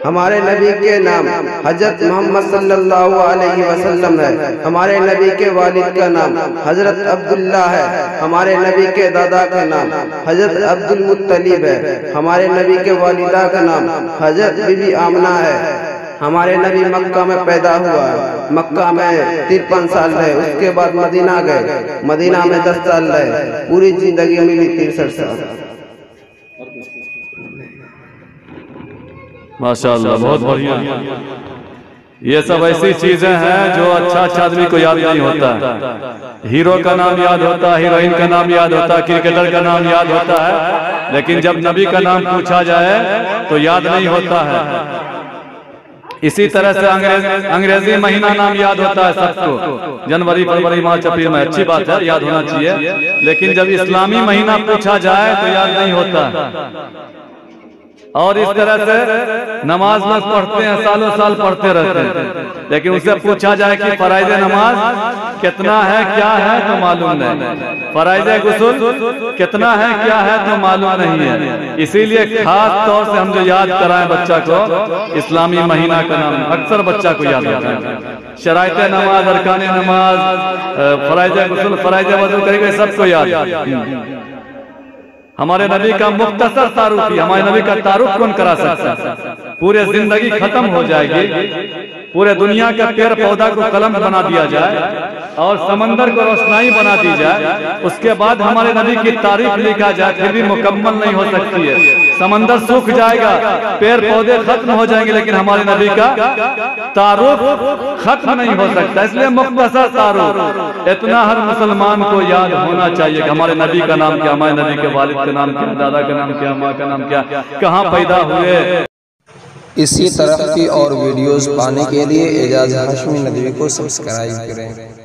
हमारे नबी के नाम हजरत मोहम्मद सल्लल्लाहु अलैहि वसल्लम है। हमारे नबी के वालिद का नाम हजरत अब्दुल्ला है। हमारे नबी के दादा का नाम हजरत अब्दुल मुत्तलिब है। हमारे नबी के वालिदा का नाम हजरत बीबी आमना है। हमारे नबी मक्का में पैदा हुआ, मक्का में 53 साल रहे, उसके बाद मदीना गए, मदीना में 10 साल रहे, पूरी जिंदगी मिली 63 साल। माशाअल्लाह, बहुत बढ़िया। ये सब ऐसी चीजें हैं जो अच्छा आदमी को याद नहीं होता। हीरो का नाम याद होता है, हीरोइन का नाम याद होता है, क्रिकेटर का नाम याद होता है, लेकिन जब नबी का नाम पूछा जाए तो याद नहीं होता है। इसी तरह से अंग्रेजी महीना नाम याद होता है सबको, जनवरी, फरवरी, मार्च, अप्रैल में, अच्छी बात है, याद होना चाहिए, लेकिन जब इस्लामी महीना पूछा जाए तो याद नहीं होता। और इस तरह से नमाज लोग पढ़ते हैं, सालों साल पढ़ते रहते हैं, लेकिन उससे पूछा जाए कि फराइज नमाज कितना है, क्या है, तो मालूम नहीं। फराइज गुस्ल कितना है, क्या है, तो मालूम नहीं है। इसीलिए खास तौर से हम जो याद कराएं बच्चा को इस्लामी महीना का नाम, अक्सर बच्चा को याद कराएं। शराइत नमाज, अरकान नमाज, फराइज गुस्ल, फराइज वज़ू करेंगे, सबको याद। हमारे नबी का मुख्तसर तारुफ, हमारे नबी का तारुफ कौन करा सकता है? पूरे जिंदगी खत्म हो जाएगी, पूरे दुनिया का पेड़ पौधा को कलम बना दिया जाए और समंदर को रोशनाई बना दी जाए, उसके बाद हमारे नबी की तारीफ लिखा जाए, फिर भी मुकम्मल नहीं हो सकती है। समंदर सूख जाएगा, पेड़ पौधे खत्म हो जाएंगे, लेकिन हमारे नबी का तारुफ खत्म नहीं हो सकता। इसलिए मुख्तसर तारुफ इतना हर मुसलमान को याद होना चाहिए कि हमारे नबी का नाम क्या, हमारे नबी के वालिद का नाम क्या, दादा का नाम क्या, माँ का नाम क्या, कहाँ पैदा हुए। इसी तरह की और वीडियोस पाने के लिए एजाज हाशमी नदवी को सब्सक्राइब करें।